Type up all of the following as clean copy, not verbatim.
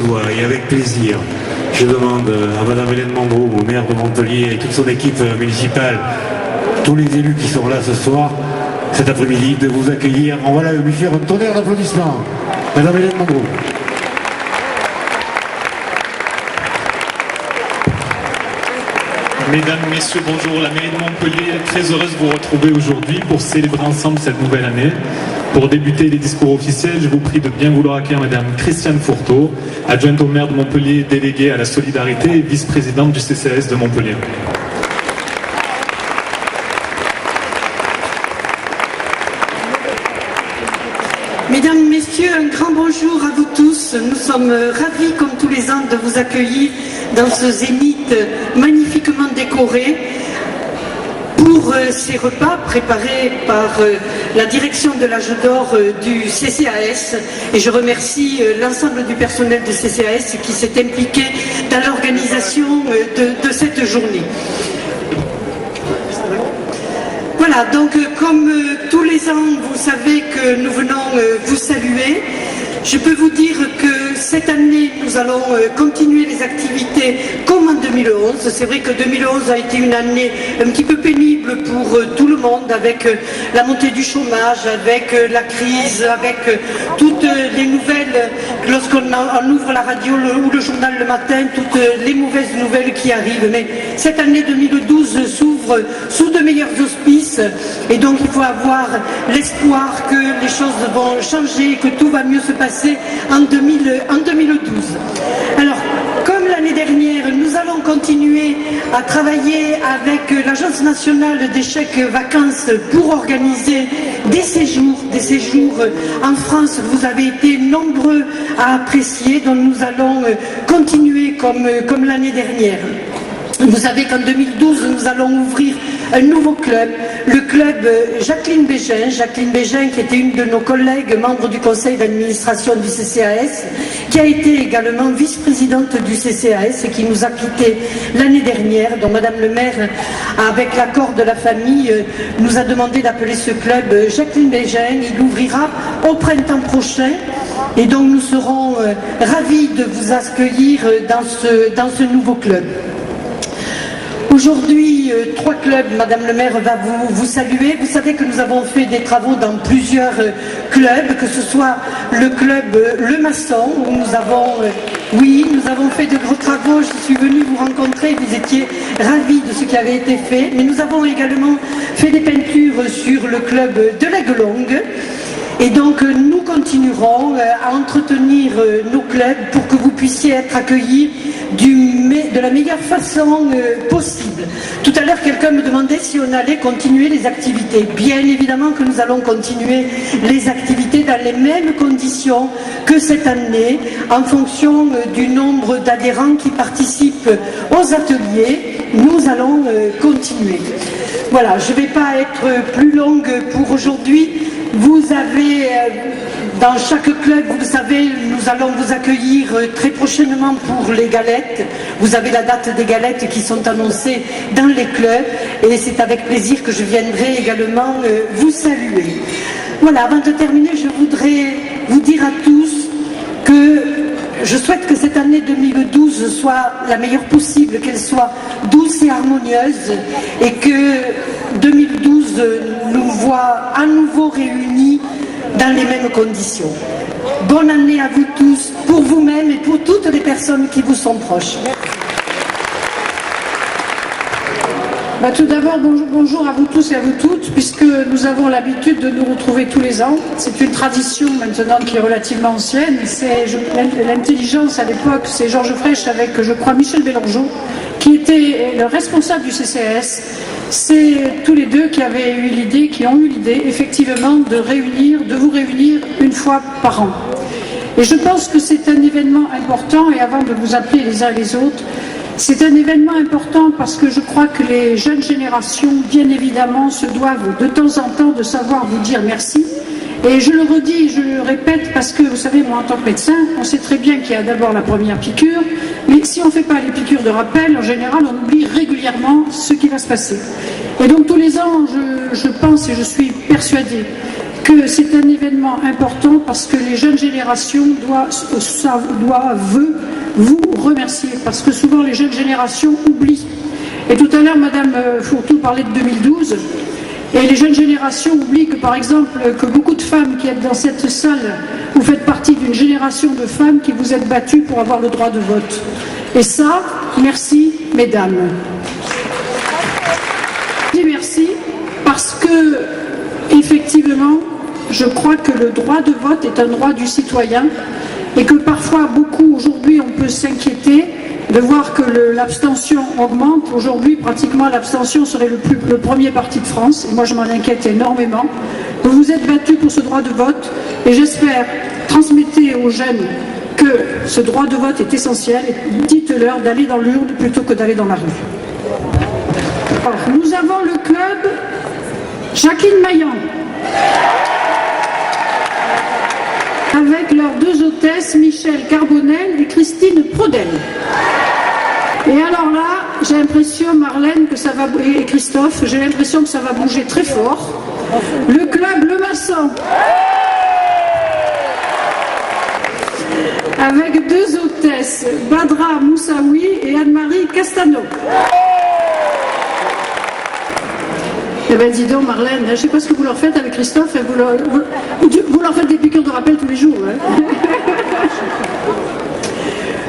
doigt et avec plaisir, je demande à Madame Hélène Mandreau, au maire de Montpellier et toute son équipe municipale, tous les élus qui sont là ce soir, cet après-midi, de vous accueillir. On va lui faire un tonnerre d'applaudissements. Madame Hélène Mandreau. Mesdames, Messieurs, bonjour. La mairie de Montpellier est très heureuse de vous retrouver aujourd'hui pour célébrer ensemble cette nouvelle année. Pour débuter les discours officiels, je vous prie de bien vouloir accueillir Madame Christiane Fourteau, adjointe au maire de Montpellier, déléguée à la solidarité et vice-présidente du CCAS de Montpellier. Mesdames, Messieurs, un grand bonjour à vous tous. Nous sommes ravis, comme tous les ans, de vous accueillir dans ce zénith magnifiquement décoré pour ces repas préparés par la direction de l'Âge d'Or du CCAS. Et je remercie l'ensemble du personnel du CCAS qui s'est impliqué dans l'organisation de cette journée. Voilà, donc comme tous les ans, vous savez que nous venons vous saluer. Je peux vous dire que cette année, nous allons continuer les activités comme en 2011. C'est vrai que 2011 a été une année un petit peu pénible pour tout le monde, avec la montée du chômage, avec la crise, avec toutes les nouvelles, lorsqu'on ouvre la radio ou le journal le matin, toutes les mauvaises nouvelles qui arrivent. Mais cette année 2012 s'ouvre sous de meilleurs auspices, et donc il faut avoir l'espoir que les choses vont changer, que tout va mieux se passer en 2012. Alors, comme l'année dernière, nous allons continuer à travailler avec l'Agence nationale des chèques vacances pour organiser des séjours en France. Vous avez été nombreux à apprécier, donc nous allons continuer comme l'année dernière. Vous savez qu'en 2012, nous allons ouvrir un nouveau club, le club Jacqueline Bégin. Jacqueline Bégin, qui était une de nos collègues, membre du conseil d'administration du CCAS, qui a été également vice-présidente du CCAS et qui nous a quittés l'année dernière. Donc Madame le maire, avec l'accord de la famille, nous a demandé d'appeler ce club Jacqueline Bégin. Il ouvrira au printemps prochain. Et donc nous serons ravis de vous accueillir dans ce nouveau club. Aujourd'hui, 3 clubs, Madame le maire va vous saluer. Vous savez que nous avons fait des travaux dans plusieurs clubs, que ce soit le club Le Maçon, où nous avons fait de gros travaux. Je suis venue vous rencontrer, vous étiez ravis de ce qui avait été fait. Mais nous avons également fait des peintures sur le club de l'Aigle Longue. Et donc nous continuerons à entretenir nos clubs pour que vous puissiez être accueillis de la meilleure façon possible. Tout à l'heure, quelqu'un me demandait si on allait continuer les activités. Bien évidemment que nous allons continuer les activités dans les mêmes conditions que cette année, en fonction du nombre d'adhérents qui participent aux ateliers. Nous allons continuer. Voilà, je ne vais pas être plus longue pour aujourd'hui. Vous avez, dans chaque club, vous le savez, nous allons vous accueillir très prochainement pour les galettes. Vous avez la date des galettes qui sont annoncées dans les clubs, et c'est avec plaisir que je viendrai également vous saluer. Voilà, avant de terminer, je voudrais vous dire à tous que je souhaite que cette année 2012 soit la meilleure possible, qu'elle soit douce et harmonieuse, et que 2012 nous voit à nouveau réunis dans les mêmes conditions. Bonne année à vous tous, pour vous-même et pour toutes les personnes qui vous sont proches. Tout d'abord, bonjour à vous tous et à vous toutes, puisque nous avons l'habitude de nous retrouver tous les ans. C'est une tradition maintenant qui est relativement ancienne. L'intelligence à l'époque, c'est Georges Frêche avec, je crois, Michel Bélangeau, qui était le responsable du CCAS. C'est tous les deux qui ont eu l'idée, effectivement, de vous réunir une fois par an. Et je pense que c'est un événement important, et avant de vous appeler les uns et les autres, c'est un événement important parce que je crois que les jeunes générations, bien évidemment, se doivent de temps en temps de savoir vous dire merci. Et je le redis, je le répète, parce que vous savez, moi en tant que médecin, on sait très bien qu'il y a d'abord la première piqûre, mais si on ne fait pas les piqûres de rappel, en général, on oublie régulièrement ce qui va se passer. Et donc tous les ans, je pense et je suis persuadée que c'est un événement important parce que les jeunes générations doivent vous remercier, parce que souvent les jeunes générations oublient. Et tout à l'heure, Madame Fourtou parlait de 2012, et les jeunes générations oublient que, par exemple, que beaucoup de femmes qui êtes dans cette salle, vous faites partie d'une génération de femmes qui vous êtes battues pour avoir le droit de vote. Et ça, merci, mesdames. Je dis merci parce que, effectivement, je crois que le droit de vote est un droit du citoyen et que parfois, beaucoup, aujourd'hui, on peut s'inquiéter de voir que l'abstention augmente. Aujourd'hui, pratiquement, l'abstention serait le premier parti de France. Et moi, je m'en inquiète énormément. Vous vous êtes battus pour ce droit de vote et j'espère, transmettez aux jeunes que ce droit de vote est essentiel et dites-leur d'aller dans l'urne plutôt que d'aller dans la rue. Alors, nous avons le club Jacqueline Maillan, avec leurs deux hôtesses, Michel Carbonel et Christine Prodel. Et alors là, j'ai l'impression, Marlène, que ça va, et Christophe, j'ai l'impression que ça va bouger très fort. Le club Le Maçon, avec deux hôtesses, Badra Moussaoui et Anne-Marie Castano. Eh bien, dis donc, Marlène, je ne sais pas ce que vous leur faites avec Christophe, vous leur faites des piqûres de rappel tous les jours. Hein.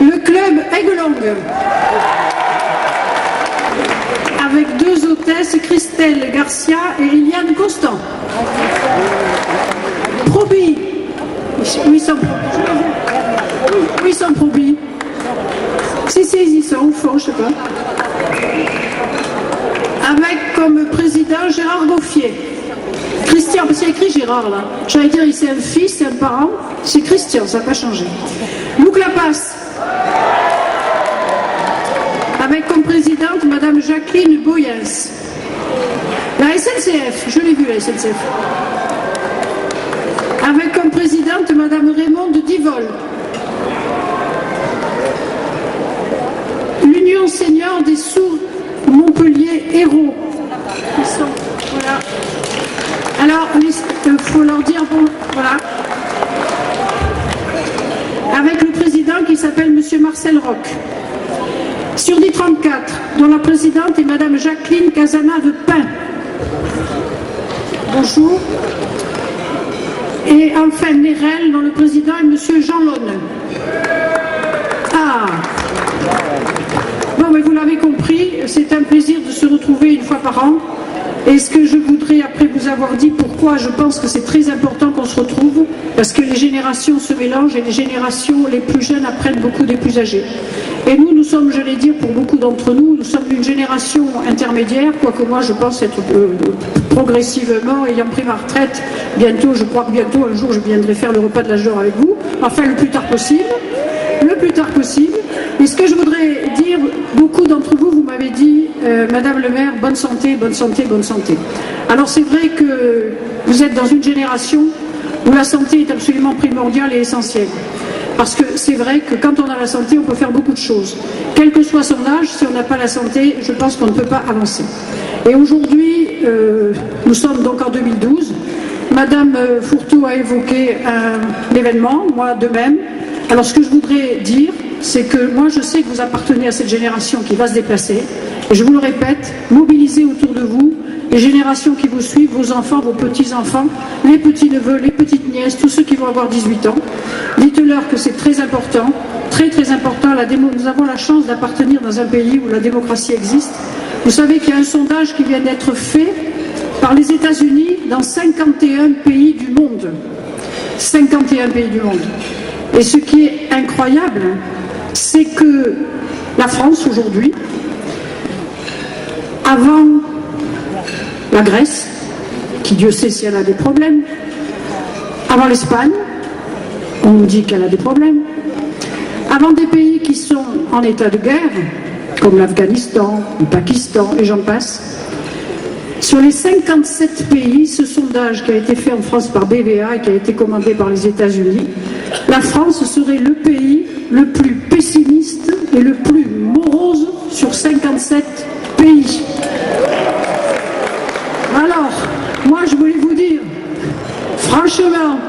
Le club Aiglong, avec deux hôtesses, Christelle Garcia et Liliane Constant. Proby, où ils sont Proby? Si, ils sont au fond, je sais pas. Avec comme président Gérard Gauffier. Christian, parce qu'il y a écrit Gérard là. J'allais dire, c'est un fils, c'est un parent. C'est Christian, ça n'a pas changé. Luc Lapasse. Avec comme présidente Madame Jacqueline Boyens. La SNCF, je l'ai vu la SNCF. Avec comme présidente Madame Raymonde Divol. L'Union senior des sourds Montpellier Héros. Ils sont, voilà. Alors, il faut leur dire, bon, voilà. Avec le président qui s'appelle Monsieur Marcel Roch. Sur des 34, dont la présidente est Madame Jacqueline Casanave-Pin. Bonjour. Et enfin, Nérel, dont le président est Monsieur Jean Lonne. Ah. Bon, mais vous l'avez compris, c'est un plaisir de se retrouver une fois par an. Et ce que je voudrais, après vous avoir dit pourquoi je pense que c'est très important qu'on se retrouve, parce que les générations se mélangent et les générations les plus jeunes apprennent beaucoup des plus âgés. Et nous sommes, je l'ai dit, pour beaucoup d'entre nous, nous sommes une génération intermédiaire, quoique moi je pense être progressivement, ayant pris ma retraite, bientôt, je crois que bientôt, un jour, je viendrai faire le repas de l'âge d'or avec vous, enfin le plus tard possible. Et ce que je voudrais dire, beaucoup d'entre vous, vous m'avez dit, Madame le maire, bonne santé, bonne santé, bonne santé. Alors c'est vrai que vous êtes dans une génération où la santé est absolument primordiale et essentielle. Parce que c'est vrai que quand on a la santé, on peut faire beaucoup de choses. Quel que soit son âge, si on n'a pas la santé, je pense qu'on ne peut pas avancer. Et aujourd'hui, nous sommes donc en 2012. Madame Fourtou a évoqué un événement, moi de même. Alors ce que je voudrais dire, c'est que moi je sais que vous appartenez à cette génération qui va se déplacer. Et je vous le répète, mobilisez autour de vous les générations qui vous suivent, vos enfants, vos petits-enfants, les petits-neveux, les petites-nièces, tous ceux qui vont avoir 18 ans. Dites-leur que c'est très important, très très important. Nous avons la chance d'appartenir dans un pays où la démocratie existe. Vous savez qu'il y a un sondage qui vient d'être fait par les États-Unis dans 51 pays du monde. 51 pays du monde. Et ce qui est incroyable, c'est que la France aujourd'hui, avant la Grèce, qui Dieu sait si elle a des problèmes, avant l'Espagne, on nous dit qu'elle a des problèmes, avant des pays qui sont en état de guerre, comme l'Afghanistan, le Pakistan, et j'en passe, Sur les 57 pays, ce sondage qui a été fait en France par BVA et qui a été commandé par les États-Unis, la France serait le pays le plus pessimiste et le plus morose sur 57 pays. Alors, moi je voulais vous dire, franchement,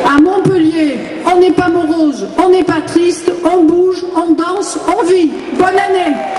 à Montpellier, on n'est pas morose, on n'est pas triste, on bouge, on danse, on vit. Bonne année!